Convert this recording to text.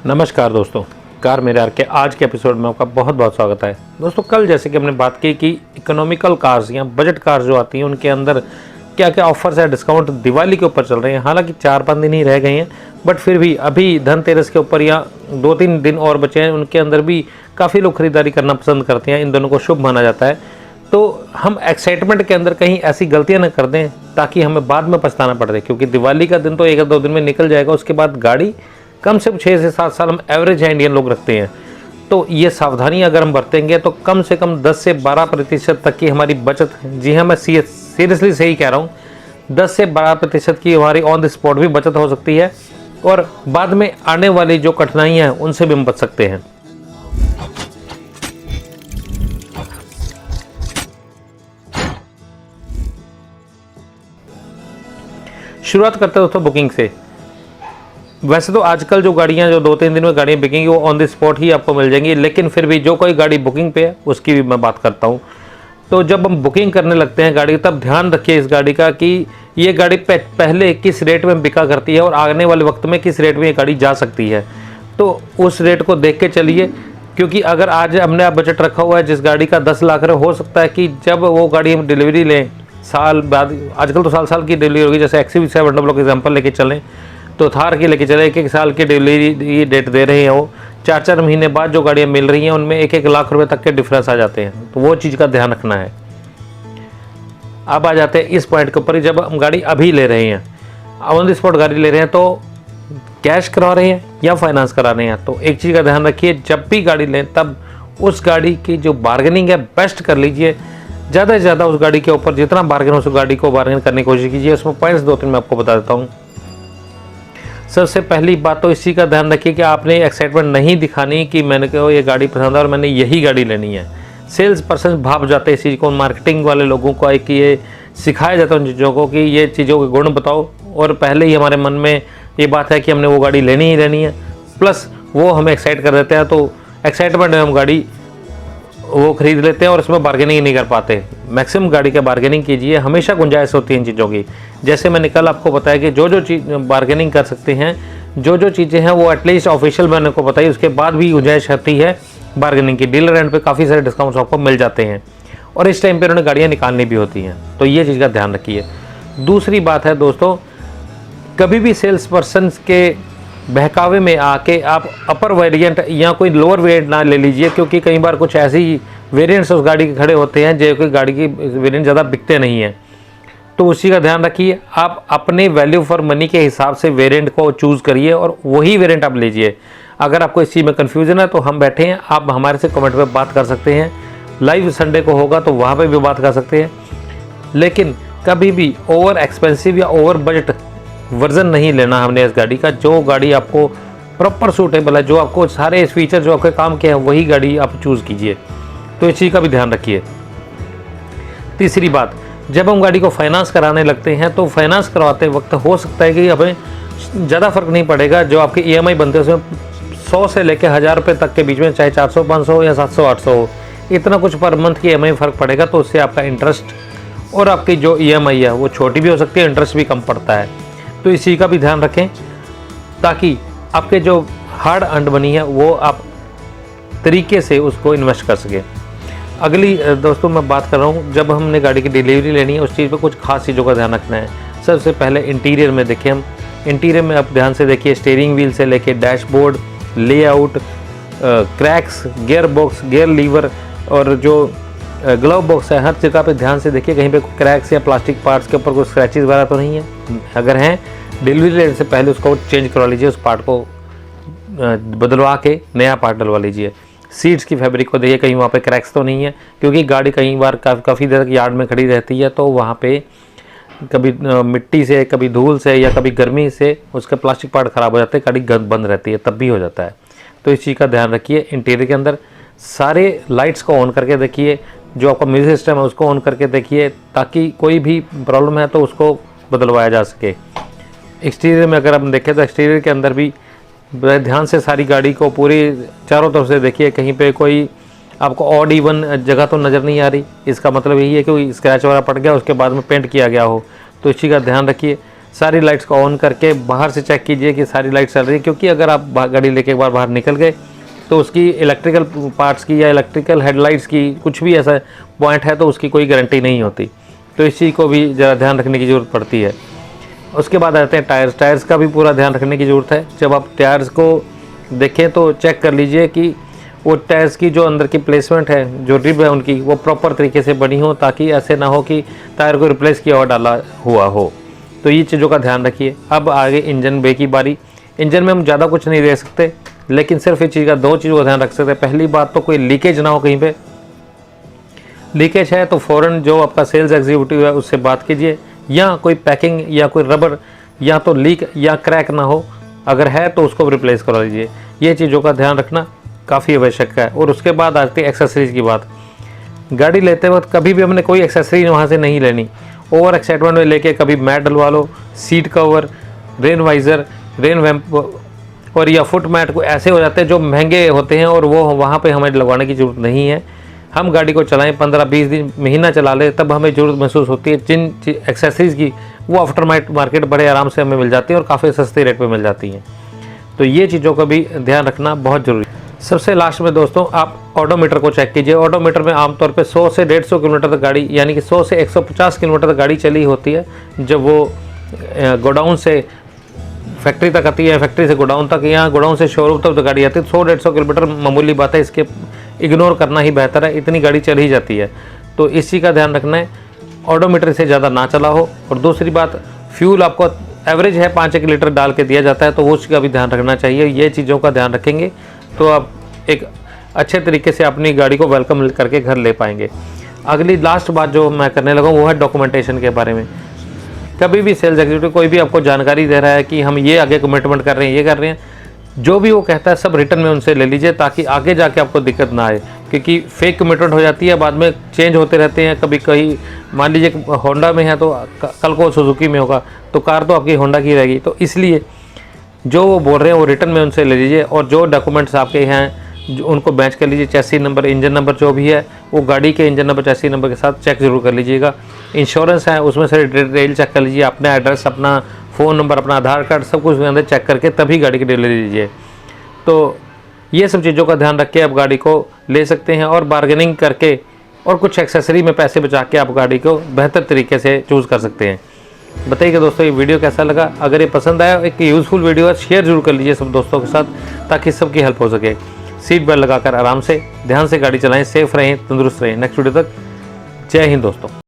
नमस्कार दोस्तों, कार मेरे यार के आज के एपिसोड में आपका बहुत बहुत स्वागत है। दोस्तों, कल जैसे कि हमने बात की कि इकोनॉमिकल कार्स या बजट कार्स जो आती हैं उनके अंदर क्या क्या ऑफर्स है, डिस्काउंट दिवाली के ऊपर चल रहे हैं। हालांकि 4-5 दिन ही रह गए हैं, बट फिर भी अभी धनतेरस के ऊपर या 2-3 दिन और बचे हैं, उनके अंदर भी काफ़ी लोग खरीदारी करना पसंद करते हैं। इन दोनों को शुभ माना जाता है। तो हम एक्साइटमेंट के अंदर कहीं ऐसी गलतियां न कर दें ताकि हमें बाद में पछताना पड़ रहे, क्योंकि दिवाली का दिन तो 1-2 दिन में निकल जाएगा। उसके बाद गाड़ी कम से कम 6 से 7 साल हम एवरेज है इंडियन लोग रखते हैं। तो ये सावधानी अगर हम बरतेंगे तो कम से कम 10 से 12% तक की हमारी बचत है। जी हाँ, मैं सीरियसली सही कह रहा हूँ। 10 से 12% की हमारी ऑन द स्पॉट भी बचत हो सकती है और बाद में आने वाली जो कठिनाइयाँ हैं उनसे भी हम बच सकते हैं। शुरुआत करते हैं दोस्तों बुकिंग से। वैसे तो आजकल जो गाड़ियां जो 2-3 दिन में गाड़ियां बिकेंगी वो ऑन द स्पॉट ही आपको मिल जाएंगी, लेकिन फिर भी जो कोई गाड़ी बुकिंग पे है उसकी भी मैं बात करता हूं। तो जब हम बुकिंग करने लगते हैं गाड़ी, तब ध्यान रखिए इस गाड़ी का कि ये गाड़ी पहले किस रेट में बिका करती है और आने वाले वक्त में किस रेट में ये गाड़ी जा सकती है। तो उस रेट को देख के चलिए, क्योंकि अगर आज हमने आप बजट रखा हुआ है जिस गाड़ी का 10 लाख है, हो सकता है कि जब वो गाड़ी हम डिलीवरी लें साल बाद, आजकल तो साल की डिलीवरी होगी। जैसे XUV7 लोग एग्जाम्पल लेके चलें तो थार की लेके चले, 1-1 साल की डिलीवरी डेट दे रहे हैं। वो 4-4 महीने बाद जो गाड़ियाँ मिल रही हैं उनमें 1-1 लाख रुपए तक के डिफरेंस आ जाते हैं। तो वो चीज़ का ध्यान रखना है। अब आ जाते हैं इस पॉइंट के ऊपर, जब हम गाड़ी अभी ले रहे हैं, ऑन द स्पॉट गाड़ी ले रहे हैं, तो कैश करा रहे हैं या फाइनेंस करा रहे हैं। तो एक चीज़ का ध्यान रखिए, जब भी गाड़ी लें तब उस गाड़ी की जो बार्गेनिंग है बेस्ट कर लीजिए। ज़्यादा से ज़्यादा उस गाड़ी के ऊपर जितना बार्गेन हो उस गाड़ी को बार्गेन करने की कोशिश कीजिए। उसमें पॉइंट्स 2-3 मैं आपको बता देता हूँ। सबसे पहली बात तो इसी का ध्यान रखिए कि आपने एक्साइटमेंट नहीं दिखानी कि मैंने कहा ये गाड़ी पसंद है और मैंने यही गाड़ी लेनी है। सेल्स पर्सन भाप जाते हैं इस चीज़ को, मार्केटिंग वाले लोगों को कि ये सिखाया जाता है उन चीज़ों को कि ये चीज़ों के गुण बताओ, और पहले ही हमारे मन में ये बात है कि हमने वो गाड़ी लेनी ही लेनी है, प्लस वो हमें एक्साइट कर देते हैं। तो एक्साइटमेंट में हम गाड़ी वो खरीद लेते हैं और उसमें बार्गेनिंग नहीं कर पाते। मैक्सिमम गाड़ी के बार्गेनिंग कीजिए, हमेशा गुंजाइश होती है इन चीज़ों की। जैसे मैंने कल आपको बताया कि जो चीज़ बार्गेनिंग कर सकते हैं, जो चीज़ें हैं वो एटलीस्ट ऑफिशियल मैंने को बताई, उसके बाद भी गुंजाइश होती है बार्गेनिंग की। डीलर एंड पे काफ़ी सारे डिस्काउंट्स आपको मिल जाते हैं और इस टाइम पर उन्हें गाड़ियाँ निकालनी भी होती हैं। तो ये चीज़ का ध्यान रखिए। दूसरी बात है दोस्तों, कभी भी सेल्स पर्सन के बहकावे में आके आप अपर वेरिएंट या कोई लोअर वेरिएंट ना ले लीजिए, क्योंकि कई बार कुछ ऐसी वेरिएंट्स उस गाड़ी के खड़े होते हैं जो कि गाड़ी की वेरिएंट ज़्यादा बिकते नहीं हैं। तो उसी का ध्यान रखिए। आप अपने वैल्यू फॉर मनी के हिसाब से वेरिएंट को चूज़ करिए और वही वेरिएंट आप लीजिए। अगर आपको इस चीज़ में कन्फ्यूजन है तो हम बैठे हैं, आप हमारे से कमेंट पर बात कर सकते हैं। लाइव संडे को होगा तो वहाँ पर भी बात कर सकते हैं। लेकिन कभी भी ओवर एक्सपेंसिव या ओवर बजट वर्जन नहीं लेना हमने इस गाड़ी का। जो गाड़ी आपको प्रॉपर सूटेबल है, जो आपको सारे फीचर जो आपके काम के हैं, वही गाड़ी आप चूज़ कीजिए। तो इस चीज़ का भी ध्यान रखिए। तीसरी बात, जब हम गाड़ी को फाइनेंस कराने लगते हैं तो फाइनेंस करवाते वक्त हो सकता है कि हमें ज़्यादा फर्क नहीं पड़ेगा। जो आपके EMI बनते हैं उसमें 100 से लेकर 1000 रुपये तक के बीच में, चाहे 400-500 या 700-800 हो, इतना कुछ पर मंथ की EMI फ़र्क पड़ेगा। तो उससे आपका इंटरेस्ट और आपकी जो EMI है वो छोटी भी हो सकती है, इंटरेस्ट भी कम पड़ता है। तो इसी का भी ध्यान रखें ताकि आपके जो हार्ड अर्न मनी है वो आप तरीके से उसको इन्वेस्ट कर सकें। अगली दोस्तों मैं बात कर रहा हूँ, जब हमने गाड़ी की डिलीवरी लेनी है उस चीज़ पे कुछ खास चीज़ों का ध्यान रखना है। सबसे पहले इंटीरियर में देखें हम। इंटीरियर में आप ध्यान से देखिए, स्टीयरिंग व्हील से लेके dashboard, layout, cracks, gear box, gear lever और जो ग्लव बॉक्स है, हर जगह पे ध्यान से देखिए कहीं पे क्रैक्स या प्लास्टिक पार्ट्स के ऊपर कोई स्क्रैचेस वगैरह तो नहीं है। अगर हैं, डिलीवरी लेने से पहले उसको चेंज करवा लीजिए, उस पार्ट को बदलवा के नया पार्ट डलवा लीजिए। सीट्स की फैब्रिक को देखिए कहीं वहाँ पे क्रैक्स तो नहीं है, क्योंकि गाड़ी कई बार काफ़ी देर तक यार्ड में खड़ी रहती है, तो वहाँ पे कभी मिट्टी से, कभी धूल से या कभी गर्मी से उसके प्लास्टिक पार्ट ख़राब हो जाते हैं, गाड़ी बंद रहती है, तब भी हो जाता है। तो इस चीज़ का ध्यान रखिए। इंटीरियर के अंदर सारे लाइट्स को ऑन करके देखिए, जो आपका म्यूजिक सिस्टम है उसको ऑन करके देखिए, ताकि कोई भी प्रॉब्लम है तो उसको बदलवाया जा सके। एक्सटीरियर में अगर हम देखें तो एक्सटीरियर के अंदर भी ध्यान से सारी गाड़ी को पूरी चारों तरफ से देखिए, कहीं पे कोई आपको ऑड इवन जगह तो नज़र नहीं आ रही। इसका मतलब यही है कि स्क्रैच वगैरह पड़ गया उसके बाद में पेंट किया गया हो। तो इसी का ध्यान रखिए। सारी लाइट्स को ऑन करके बाहर से चेक कीजिए कि सारी लाइट चल रही है, क्योंकि अगर आप गाड़ी लेके एक बार बाहर निकल गए तो उसकी इलेक्ट्रिकल पार्ट्स की या इलेक्ट्रिकल हेडलाइट्स की कुछ भी ऐसा पॉइंट है तो उसकी कोई गारंटी नहीं होती। तो इस चीज़ को भी ज़रा ध्यान रखने की ज़रूरत पड़ती है। उसके बाद आते हैं टायर्स का भी पूरा ध्यान रखने की ज़रूरत है। जब आप टायर्स को देखें तो चेक कर लीजिए कि वो टायर्स की जो अंदर की प्लेसमेंट है, जो रिब है उनकी, वो प्रॉपर तरीके से बनी हो, ताकि ऐसे ना हो कि टायर को रिप्लेस किया और डाला हुआ हो। तो ये चीज़ों का ध्यान रखिए। अब आगे इंजन बे की बारी। इंजन में हम ज़्यादा कुछ नहीं दे सकते, लेकिन सिर्फ इस चीज़ का 2 चीज़ों का ध्यान रख सकते हैं। पहली बात तो कोई लीकेज ना हो, कहीं पे लीकेज है तो फ़ौरन जो आपका सेल्स एग्जीक्यूटिव है उससे बात कीजिए, या कोई पैकिंग या कोई रबर या तो लीक या क्रैक ना हो, अगर है तो उसको रिप्लेस करा लीजिए। ये चीज़ों का ध्यान रखना काफ़ी आवश्यक है। और उसके बाद आती है एक्सेसरीज़ की बात। गाड़ी लेते वक्त कभी भी हमने कोई एक्सेसरी वहाँ से नहीं लेनी। ओवर एक्साइटमेंट में लेके कभी मैट डलवा लो, seat cover, rain visor, rain वैम्प और या फुट मैट को ऐसे हो जाते हैं जो महंगे होते हैं, और वो वहाँ पे हमें लगवाने की ज़रूरत नहीं है। हम गाड़ी को चलाएं 15-20 दिन, महीना चला ले, तब हमें ज़रूरत महसूस होती है। जिन एक्सेसरीज़ की वो आफ्टर मार्केट बड़े आराम से हमें मिल जाती है और काफ़ी सस्ते रेट पे मिल जाती हैं। तो ये चीज़ों का भी ध्यान रखना बहुत ज़रूरी है। सबसे लास्ट में दोस्तों, आप ऑडोमीटर को चेक कीजिए। ऑडोमीटर में आमतौर पे 100 से 150 किलोमीटर तक गाड़ी, यानी कि 100 से 150 किलोमीटर तक गाड़ी चली होती है जब वो गोडाउन से फैक्ट्री तक आती है, फैक्ट्री से गोडाउन तक, या गोडाउन से शोरूम तक तो गाड़ी आती है। 100-150 किलोमीटर मामूली बात है, इसके इग्नोर करना ही बेहतर है, इतनी गाड़ी चल ही जाती है। तो इस चीज़ का ध्यान रखना है, ऑडोमीटर से ज़्यादा ना चला हो। और दूसरी बात, फ्यूल आपको एवरेज है 5 लीटर डाल के दिया जाता है, तो उसका भी ध्यान रखना चाहिए। ये चीज़ों का ध्यान रखेंगे तो आप एक अच्छे तरीके से अपनी गाड़ी को वेलकम करके घर ले पाएंगे। अगली लास्ट बात जो मैं करने लगा वो है डॉक्यूमेंटेशन के बारे में। कभी भी सेल्स एग्जीक्यूटिव कोई भी आपको जानकारी दे रहा है कि हम ये आगे कमिटमेंट कर रहे हैं, ये कर रहे हैं, जो भी वो कहता है सब रिटर्न में उनसे ले लीजिए, ताकि आगे जाके आपको दिक्कत ना आए। क्योंकि फेक कमिटमेंट हो जाती है, बाद में चेंज होते रहते हैं। कभी कहीं मान लीजिए होंडा में है तो कल को सुजुकी में होगा, तो कार तो आपकी होंडा की रहेगी। तो इसलिए जो वो बोल रहे हैं वो रिटर्न में उनसे ले लीजिए, और जो डॉक्यूमेंट्स आपके हैं जो उनको मैच कर लीजिए। चैसी नंबर, इंजन नंबर जो भी है वो गाड़ी के इंजन नंबर, चैसी नंबर के साथ चेक ज़रूर कर लीजिएगा। इंश्योरेंस है उसमें से डिटेल चेक कर लीजिए, अपना एड्रेस, अपना फ़ोन नंबर, अपना आधार कार्ड, सब कुछ उसके अंदर चेक करके तभी गाड़ी की डिलीवरी लीजिए। तो ये सब चीज़ों का ध्यान रख के आप गाड़ी को ले सकते हैं, और बार्गेनिंग करके और कुछ एक्सेसरी में पैसे बचा के आप गाड़ी को बेहतर तरीके से चूज़ कर सकते हैं। बताइए दोस्तों ये वीडियो कैसा लगा। अगर ये पसंद आया, एक यूज़फुल वीडियो है, शेयर जरूर कर लीजिए सब दोस्तों के साथ, ताकि सबकी हेल्प हो सके। सीट बेल्ट लगाकर आराम से ध्यान से गाड़ी चलाएं, सेफ रहें, तंदुरुस्त रहें। नेक्स्ट वीडियो तक जय हिंद दोस्तों।